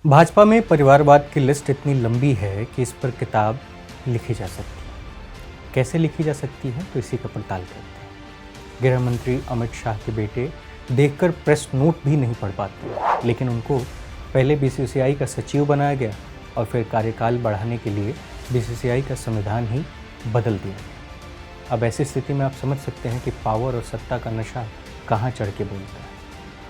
भाजपा में परिवारवाद की लिस्ट इतनी लंबी है कि इस पर किताब लिखी जा सकती है। कैसे लिखी जा सकती है, तो इसी का पड़ताल करते हैं। गृह मंत्री अमित शाह के बेटे देखकर प्रेस नोट भी नहीं पढ़ पाते, लेकिन उनको पहले बीसीसीआई का सचिव बनाया गया और फिर कार्यकाल बढ़ाने के लिए बीसीसीआई का संविधान ही बदल दिया गया। अब ऐसी स्थिति में आप समझ सकते हैं कि पावर और सत्ता का नशा कहाँ चढ़ के बोलता है।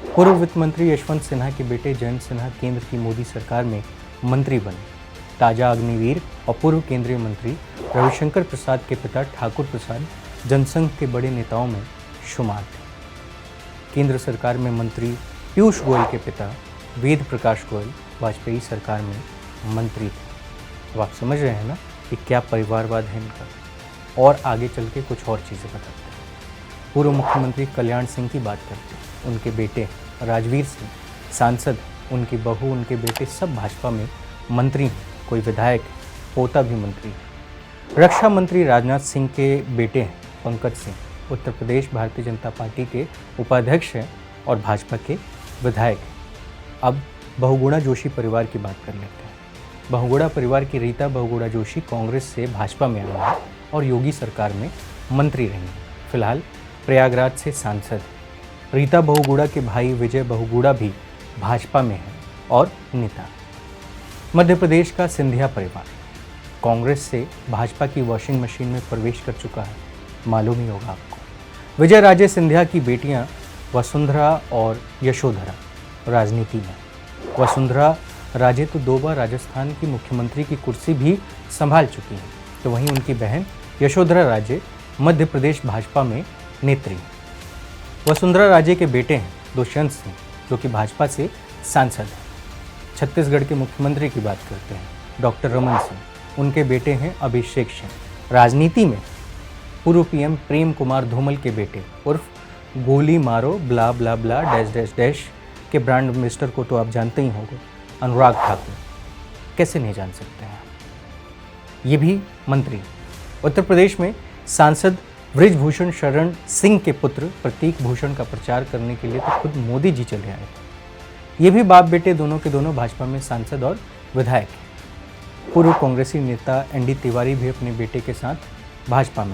पूर्व वित्त मंत्री यशवंत सिन्हा के बेटे जयंत सिन्हा केंद्र की मोदी सरकार में मंत्री बने। ताजा अग्निवीर और पूर्व केंद्रीय मंत्री रविशंकर प्रसाद के पिता ठाकुर प्रसाद जनसंघ के बड़े नेताओं में शुमार थे। केंद्र सरकार में मंत्री पीयूष गोयल के पिता वेद प्रकाश गोयल वाजपेयी सरकार में मंत्री थे। अब आप समझ रहे हैं ना कि क्या परिवारवाद है इनका। और आगे चल के कुछ और चीज़ें बताते हैं। पूर्व मुख्यमंत्री कल्याण सिंह की बात करते हैं। उनके बेटे राजवीर सिंह सांसद, उनकी बहू, उनके बेटे सब भाजपा में मंत्री हैं। कोई विधायक, पोता भी मंत्री है। रक्षा मंत्री राजनाथ सिंह के बेटे हैं पंकज सिंह, उत्तर प्रदेश भारतीय जनता पार्टी के उपाध्यक्ष हैं और भाजपा के विधायक हैं। अब बहुगुणा जोशी परिवार की बात कर लेते हैं। बहुगुणा परिवार की रीता बहुगुणा जोशी कांग्रेस से भाजपा में आई है और योगी सरकार में मंत्री रही हैं। फिलहाल प्रयागराज से सांसद हैं। रीता बहुगुणा के भाई विजय बहुगुणा भी भाजपा में है और नेता। मध्य प्रदेश का सिंधिया परिवार कांग्रेस से भाजपा की वॉशिंग मशीन में प्रवेश कर चुका है, मालूम ही होगा आपको। विजय राजे सिंधिया की बेटियां वसुंधरा और यशोधरा राजनीति में। वसुंधरा राजे तो 2 बार राजस्थान की मुख्यमंत्री की कुर्सी भी संभाल चुकी हैं, तो वहीं उनकी बहन यशोधरा राजे मध्य प्रदेश भाजपा में नेत्री हैं। वसुंधरा राजे के बेटे हैं दुष्यंत सिंह, जो कि भाजपा से सांसद हैं। छत्तीसगढ़ के मुख्यमंत्री की बात करते हैं, डॉक्टर रमन सिंह। उनके बेटे हैं अभिषेक सिंह। राजनीति में पूर्व पीएम प्रेम कुमार धूमल के बेटे उर्फ गोली मारो ब्ला ब्ला ब्ला डैश डैश डैश के ब्रांड एम्बेसडर को तो आप जानते ही होंगे, अनुराग ठाकुर। कैसे नहीं जान सकते हैं, ये भी मंत्री। उत्तर प्रदेश में सांसद बृजभूषण शरण सिंह के पुत्र प्रतीक भूषण का प्रचार करने के लिए तो खुद मोदी जी चले आए थे। ये भी बाप बेटे दोनों के दोनों भाजपा में सांसद और विधायक हैं। पूर्व कांग्रेसी नेता एनडी तिवारी भी अपने बेटे के साथ भाजपा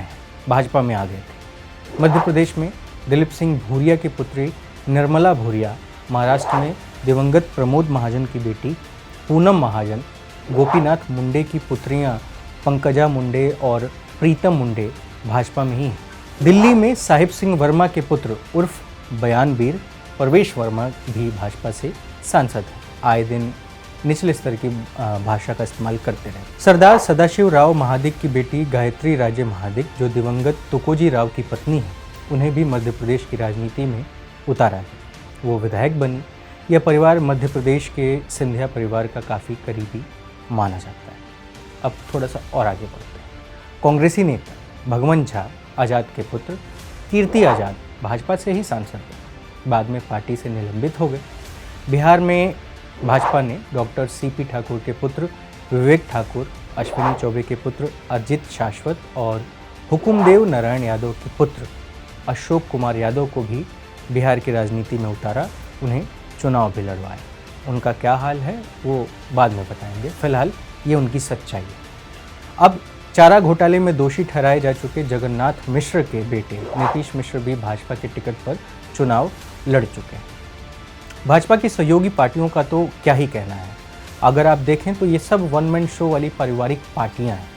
में आ गए थे। मध्य प्रदेश में दिलीप सिंह भूरिया की पुत्री निर्मला भूरिया, महाराष्ट्र में दिवंगत प्रमोद महाजन की बेटी पूनम महाजन, गोपीनाथ मुंडे की पुत्रियां पंकजा मुंडे और प्रीतम मुंडे भाजपा में ही है। दिल्ली में साहिब सिंह वर्मा के पुत्र उर्फ बयानवीर प्रवेश वर्मा भी भाजपा से सांसद हैं। आए दिन निचले स्तर की भाषा का इस्तेमाल करते रहे। सरदार सदाशिव राव महादिक की बेटी गायत्री राजे महादिक, जो दिवंगत तुकोजी राव की पत्नी है, उन्हें भी मध्य प्रदेश की राजनीति में उतारा है। वो विधायक बनी। यह परिवार मध्य प्रदेश के सिंधिया परिवार का काफ़ी करीबी माना जाता है। अब थोड़ा सा और आगे बढ़ते हैं। कांग्रेसी नेता भगवंत झा आज़ाद के पुत्र कीर्ति आज़ाद भाजपा से ही सांसद थे, बाद में पार्टी से निलंबित हो गए। बिहार में भाजपा ने डॉक्टर सीपी ठाकुर के पुत्र विवेक ठाकुर, अश्विनी चौबे के पुत्र अजित शाश्वत और हुकुमदेव नारायण यादव के पुत्र अशोक कुमार यादव को भी बिहार की राजनीति में उतारा, उन्हें चुनाव भी लड़वाए। उनका क्या हाल है वो बाद में बताएंगे, फिलहाल ये उनकी सच्चाई है। अब चारा घोटाले में दोषी ठहराए जा चुके जगन्नाथ मिश्र के बेटे नीतीश मिश्र भी भाजपा के टिकट पर चुनाव लड़ चुके हैं। भाजपा की सहयोगी पार्टियों का तो क्या ही कहना है। अगर आप देखें तो ये सब वन मैन शो वाली पारिवारिक पार्टियां हैं।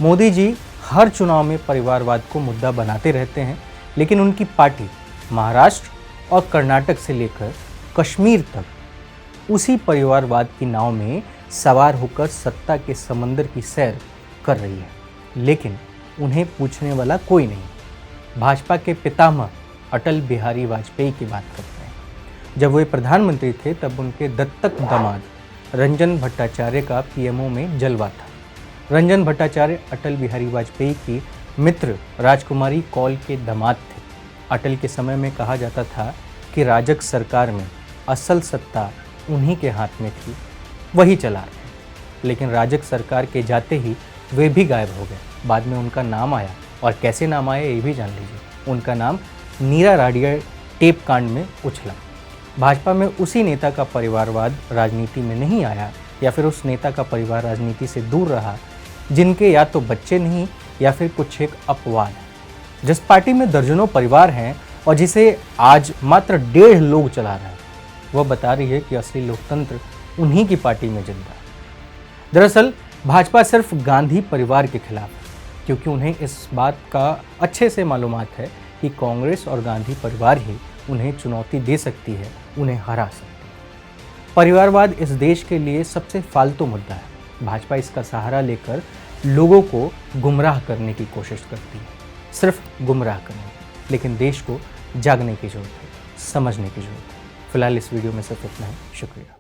मोदी जी हर चुनाव में परिवारवाद को मुद्दा बनाते रहते हैं, लेकिन उनकी पार्टी महाराष्ट्र और कर्नाटक से लेकर कश्मीर तक उसी परिवारवाद की नाव में सवार होकर सत्ता के समंदर की सैर कर रही है, लेकिन उन्हें पूछने वाला कोई नहीं। भाजपा के पितामह अटल बिहारी वाजपेयी की बात करते हैं। जब वे प्रधानमंत्री थे तब उनके दत्तक दामाद रंजन भट्टाचार्य का पीएमओ में जलवा था। रंजन भट्टाचार्य अटल बिहारी वाजपेयी की मित्र राजकुमारी कौल के दामाद थे। अटल के समय में कहा जाता था कि राजग सरकार में असल सत्ता उन्हीं के हाथ में थी, वही चला रहे। लेकिन राजग सरकार के जाते ही वे भी गायब हो गए। बाद में उनका नाम आया, और कैसे नाम आया ये भी जान लीजिए। उनका नाम नीरा राडिया टेप कांड में उछला। भाजपा में उसी नेता का परिवारवाद राजनीति में नहीं आया या फिर उस नेता का परिवार राजनीति से दूर रहा जिनके या तो बच्चे नहीं या फिर कुछ एक अपवाद है। जिस पार्टी में दर्जनों परिवार हैं और जिसे आज मात्र 1.5 लोग चला रहे हैं, वह बता रही है कि असली लोकतंत्र उन्हीं की पार्टी में जिंदा है। दरअसल भाजपा सिर्फ गांधी परिवार के खिलाफ है, क्योंकि उन्हें इस बात का अच्छे से मालूमात है कि कांग्रेस और गांधी परिवार ही उन्हें चुनौती दे सकती है, उन्हें हरा सकती है। परिवारवाद इस देश के लिए सबसे फालतू मुद्दा है। भाजपा इसका सहारा लेकर लोगों को गुमराह करने की कोशिश करती है, सिर्फ गुमराह करने की। लेकिन देश को जागने की जरूरत है, समझने की जरूरत है। फिलहाल इस वीडियो में सिर्फ इतना ही। शुक्रिया।